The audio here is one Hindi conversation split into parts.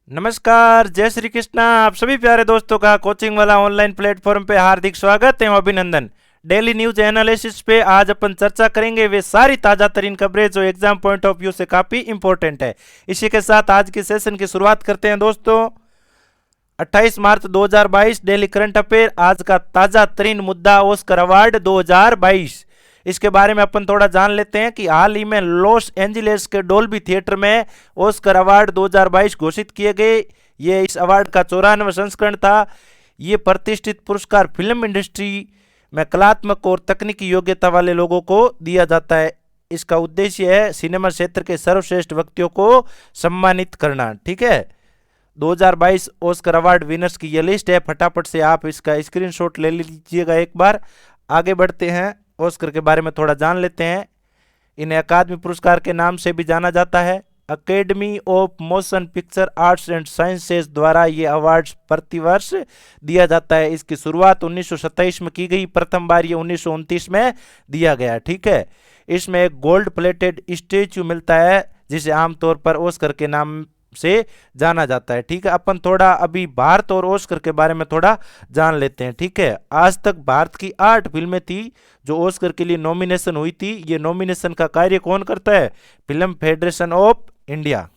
नमस्कार, जय श्री कृष्णा। आप सभी प्यारे दोस्तों का कोचिंग वाला ऑनलाइन प्लेटफॉर्म पे हार्दिक स्वागत एवं अभिनंदन। डेली न्यूज एनालिसिस पे आज अपन चर्चा करेंगे वे सारी ताजा तरीन खबरें जो एग्जाम पॉइंट ऑफ व्यू से काफी इंपॉर्टेंट है। इसी के साथ आज के सेशन की शुरुआत करते हैं दोस्तों। 28 मार्च 2022 डेली करंट अफेयर। आज का ताजा तरीन मुद्दा ऑस्कर अवार्ड 2022। इसके बारे में अपन थोड़ा जान लेते हैं कि हाल ही में लॉस एंजलिस के डोल्बी थिएटर में ऑस्कर अवार्ड 2022 घोषित किए गए। ये इस अवार्ड का 94वां संस्करण था। ये प्रतिष्ठित पुरस्कार फिल्म इंडस्ट्री में कलात्मक और तकनीकी योग्यता वाले लोगों को दिया जाता है। इसका उद्देश्य है सिनेमा क्षेत्र के सर्वश्रेष्ठ व्यक्तियों को सम्मानित करना। ठीक है, 2022 ऑस्कर अवार्ड विनर्स की ये लिस्ट है। फटाफट से आप इसका स्क्रीनशॉट ले लीजिएगा एक बार। आगे बढ़ते हैं, ऑस्कर के बारे में थोड़ा जान लेते हैं। इन्हें अकादमी पुरस्कार के नाम से भी जाना जाता है। Academy of motion picture arts and sciences द्वारा ये अवार्ड्स प्रतिवर्ष दिया जाता है। इसकी शुरुआत 1927 में की गई। प्रथम बार ये 1929 में दिया गया। ठीक है, इसमें एक गोल्ड प्लेटेड स्टेच्यू मिलता है जिसे आमतौर पर ऑस्कर के नाम से जाना जाता है। ठीक है, अपन थोड़ा अभी भारत और ऑस्कर के बारे में थोड़ा जान लेते हैं। ठीक है, आज तक भारत की 8 फिल्में थी जो ऑस्कर के लिए नॉमिनेशन हुई थी। ये नॉमिनेशन का कार्य कौन करता है? Film federation of India.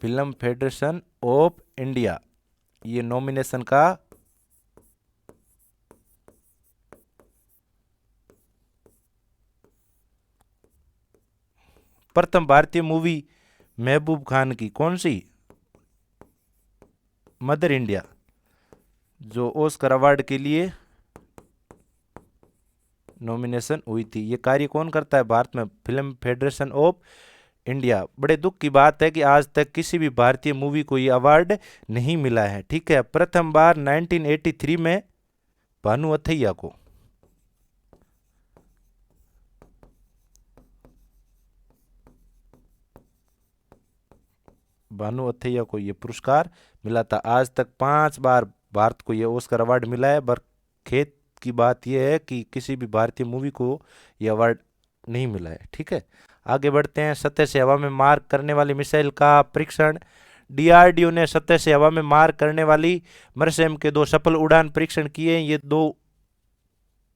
Film federation of India ये नॉमिनेशन का प्रथम भारतीय मूवी महबूब खान की कौन सी? मदर इंडिया, जो ऑस्कर अवार्ड के लिए नॉमिनेशन हुई थी। ये कार्य कौन करता है भारत में? Film federation of India. बड़े दुख की बात है कि आज तक किसी भी भारतीय मूवी को ये अवार्ड नहीं मिला है। ठीक है, प्रथम बार 1983 में भानु अथैया को ये पुरस्कार मिला था। आज तक 5 बार भारत को ये ऑस्कर अवार्ड मिला है। पर खेत की बात यह है कि किसी भी भारतीय मूवी को ये अवार्ड नहीं मिला है। ठीक है, आगे बढ़ते हैं। सतह से हवा में मार करने वाली मिसाइल का परीक्षण। डीआरडीओ ने सतह से हवा में मार करने वाली मरसेम के 2 सफल उड़ान परीक्षण किए। ये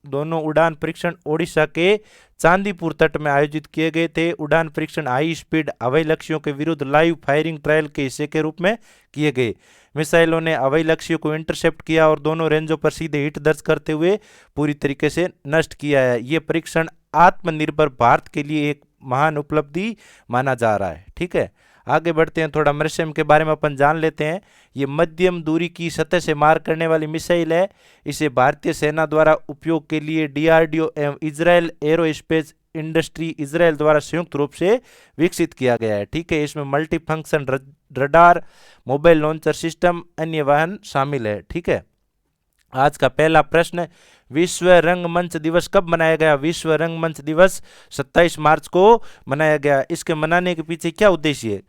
दोनों उड़ान परीक्षण ओडिशा के चांदीपुर तट में आयोजित किए गए थे। उड़ान परीक्षण हाई स्पीड हवाई लक्ष्यों के विरुद्ध लाइव फायरिंग ट्रायल के हिस्से के रूप में किए गए। मिसाइलों ने हवाई लक्ष्यों को इंटरसेप्ट किया और दोनों रेंजों पर सीधे हिट दर्ज करते हुए पूरी तरीके से नष्ट किया है। ये परीक्षण आत्मनिर्भर भारत के लिए एक महान उपलब्धि माना जा रहा है। ठीक है, आगे बढ़ते हैं। थोड़ा मरसेम के बारे में अपन जान लेते हैं। ये मध्यम दूरी की सतह से मार करने वाली मिसाइल है। इसे भारतीय सेना द्वारा उपयोग के लिए डीआरडीओ एवं इजराइल एरोस्पेस इंडस्ट्री इजराइल द्वारा संयुक्त रूप से विकसित किया गया है। ठीक है, इसमें multi function radar, mobile launcher system, अन्य वाहन शामिल है। ठीक है, आज का पहला प्रश्न, विश्व रंगमंच दिवस कब मनाया गया? विश्व रंगमंच दिवस 27 मार्च को मनाया गया। इसके मनाने के पीछे क्या उद्देश्य है?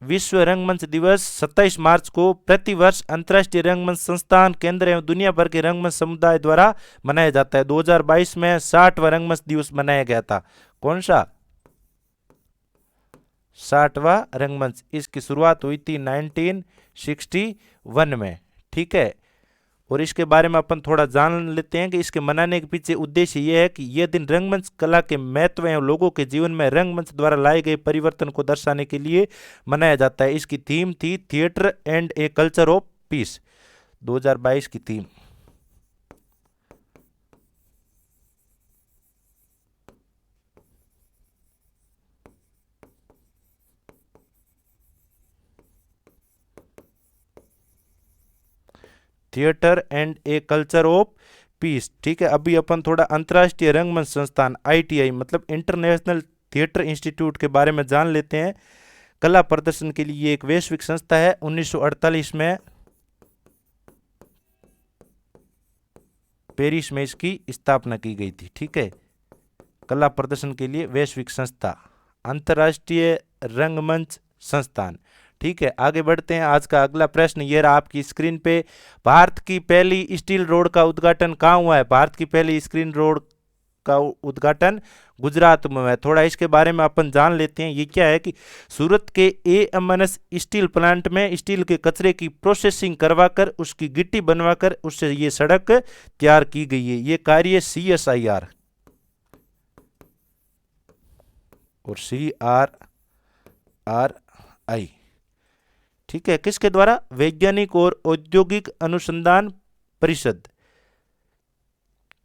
विश्व रंगमंच दिवस 27 मार्च को प्रतिवर्ष अंतर्राष्ट्रीय रंगमंच संस्थान, केंद्र एवं दुनिया भर के रंगमंच समुदाय द्वारा मनाया जाता है। 2022 में 60वां रंगमंच दिवस मनाया गया था। कौन सा? 60वां रंगमंच। इसकी शुरुआत हुई थी 1961 में। ठीक है, और इसके बारे में अपन थोड़ा जान लेते हैं कि इसके मनाने के पीछे उद्देश्य यह है कि यह दिन रंगमंच कला के महत्व एवं लोगों के जीवन में रंगमंच द्वारा लाए गए परिवर्तन को दर्शाने के लिए मनाया जाता है। इसकी थीम थी theatre and a culture of peace. 2022 की theme. Theatre and a culture of peace. ठीक है, अभी अपन थोड़ा अंतर्राष्ट्रीय रंगमंच संस्थान आईटीआई मतलब इंटरनेशनल थिएटर इंस्टीट्यूट के बारे में जान लेते हैं। कला प्रदर्शन के लिए एक वैश्विक संस्था है। 1948 में पेरिस में इसकी स्थापना की गई थी। ठीक है, कला प्रदर्शन के लिए वैश्विक संस्था, अंतर्राष्ट्रीय रंगमंच संस्थान। ठीक है, आगे बढ़ते हैं। आज का अगला प्रश्न ये रहा आपकी स्क्रीन पे। भारत की पहली स्टील रोड का उद्घाटन कहाँ हुआ है? भारत की पहली स्क्रीन रोड का उद्घाटन गुजरात में है। थोड़ा इसके बारे में अपन जान लेते हैं। ये क्या है कि सूरत के एएमएनएस स्टील प्लांट में स्टील के कचरे की प्रोसेसिंग करवाकर उसकी गिट्टी बनवाकर उससे ये सड़क तैयार की गई है। ये कार्य CSIR और CRRI, ठीक है, किसके द्वारा? वैज्ञानिक और औद्योगिक अनुसंधान परिषद,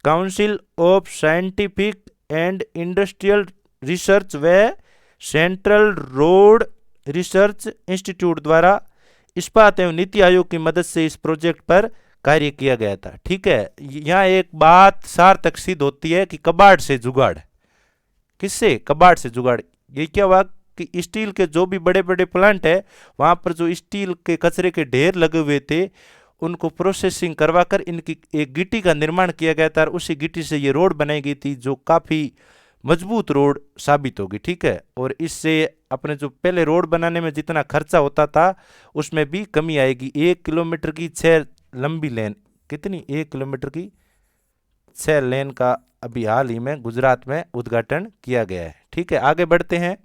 council of scientific and industrial research व सेंट्रल रोड रिसर्च इंस्टीट्यूट द्वारा इस्पात एवं नीति आयोग की मदद से इस प्रोजेक्ट पर कार्य किया गया था। ठीक है, यहाँ एक बात सार्थक सिद्ध होती है कि कबाड़ से जुगाड़। किससे? कबाड़ से जुगाड़। ये क्या हुआ कि स्टील के जो भी बड़े बड़े प्लांट है वहां पर जो स्टील के कचरे के ढेर लगे हुए थे उनको प्रोसेसिंग करवाकर इनकी एक गिट्टी का निर्माण किया गया था और उसी गिट्टी से ये रोड बनाई गई थी जो काफ़ी मजबूत रोड साबित होगी। ठीक है, और इससे अपने जो पहले रोड बनाने में जितना खर्चा होता था उसमें भी कमी आएगी। 1 किलोमीटर की 6 लंबी लेन, कितनी? 1 किलोमीटर की 6 लेन का अभी हाल ही में गुजरात में उद्घाटन किया गया है। ठीक है, आगे बढ़ते हैं।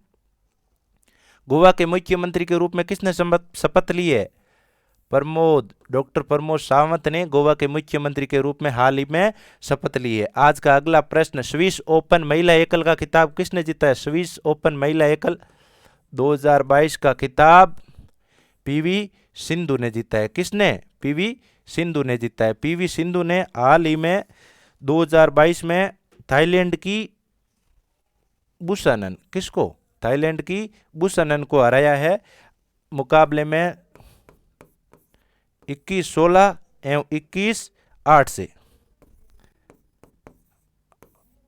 गोवा के मुख्यमंत्री के रूप में किसने शपथ ली है? डॉक्टर प्रमोद सावंत ने गोवा के मुख्यमंत्री के रूप में हाल ही में शपथ ली है। आज का अगला प्रश्न, स्विस ओपन महिला एकल का खिताब किसने जीता है? स्विस ओपन महिला एकल 2022 का खिताब पीवी सिंधु ने जीता है। किसने? पीवी सिंधु ने जीता है। पीवी सिंधु ने हाल ही में 2022 में थाईलैंड की बुसानन, किसको? थाईलैंड की बुसानन को हराया है। मुकाबले में 21-16 एवं 21-8 से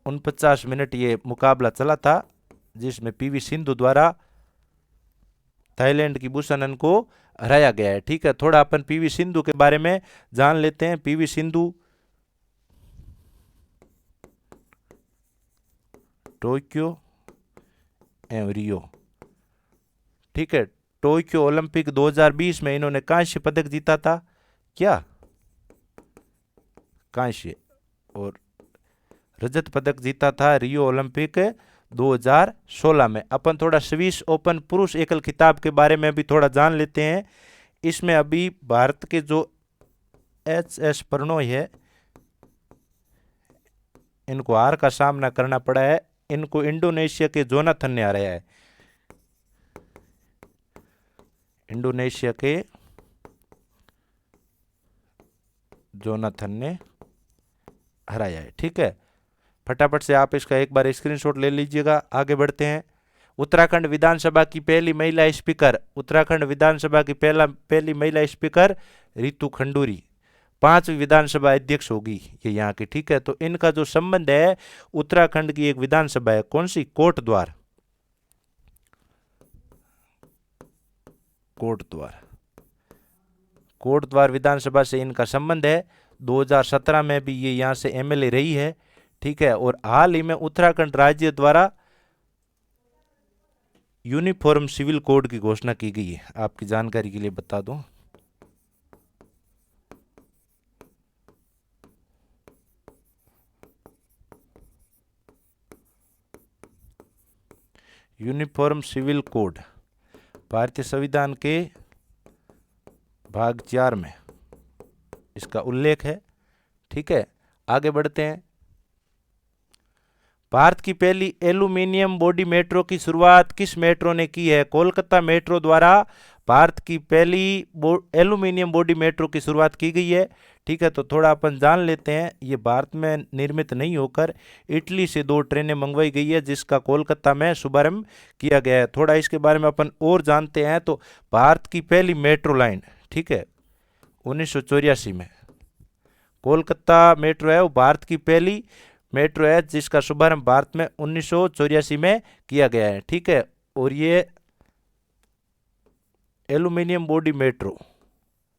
49 मिनट ये मुकाबला चला था जिसमें पीवी सिंधु द्वारा थाईलैंड की बुसानन को हराया गया है। ठीक है, थोड़ा अपन पीवी सिंधु के बारे में जान लेते हैं। पीवी सिंधु टोक्यो एवं रियो, ठीक है, टोक्यो ओलंपिक 2020 में इन्होंने कांस्य पदक जीता था। क्या? कांस्य। और रजत पदक जीता था रियो ओलंपिक 2016 में। अपन थोड़ा स्विस ओपन पुरुष एकल खिताब के बारे में भी थोड़ा जान लेते हैं। इसमें अभी भारत के जो HS प्रणोय है इनको हार का सामना करना पड़ा है। इनको इंडोनेशिया के जोनाथन ने हराया है। इंडोनेशिया के जोनाथन ने हराया है। ठीक है, फटाफट से आप इसका एक बार स्क्रीनशॉट ले लीजिएगा। आगे बढ़ते हैं। उत्तराखंड विधानसभा की पहली महिला स्पीकर, उत्तराखंड विधानसभा की पहली महिला स्पीकर रितु खंडूरी 5वीं विधानसभा अध्यक्ष होगी ये यहाँ की। ठीक है, तो इनका जो संबंध है उत्तराखंड की एक विधानसभा है, कौन सी? कोटद्वार। कोटद्वार विधानसभा से इनका संबंध है। 2017 में भी ये यहाँ से MLA रही है। ठीक है, और हाल ही में उत्तराखंड राज्य द्वारा यूनिफॉर्म सिविल कोड की घोषणा की गई है। आपकी जानकारी के लिए बता दूं, यूनिफॉर्म सिविल कोड भारतीय संविधान के भाग 4 में इसका उल्लेख है। ठीक है, आगे बढ़ते हैं। भारत की पहली एल्यूमिनियम बॉडी मेट्रो की शुरुआत किस मेट्रो ने की है? कोलकाता मेट्रो द्वारा भारत की पहली एल्यूमिनियम बॉडी मेट्रो की शुरुआत की गई है। ठीक है, तो थोड़ा अपन जान लेते हैं। ये भारत में निर्मित नहीं होकर इटली से 2 ट्रेनें मंगवाई गई है जिसका कोलकाता में शुभारंभ किया गया है। थोड़ा इसके बारे में अपन और जानते हैं। तो भारत की पहली मेट्रो लाइन, ठीक है, 1984 में कोलकाता मेट्रो है, वो भारत की पहली मेट्रो है जिसका शुभारंभ भारत में 1984 में किया गया है। ठीक है, और ये एल्यूमिनियम बॉडी मेट्रो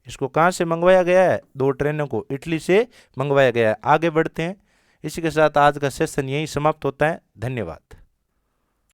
इसको कहाँ से मंगवाया गया है? 2 ट्रेनों को इटली से मंगवाया गया है। आगे बढ़ते हैं। इसी के साथ आज का सेशन यहीं समाप्त होता है। धन्यवाद।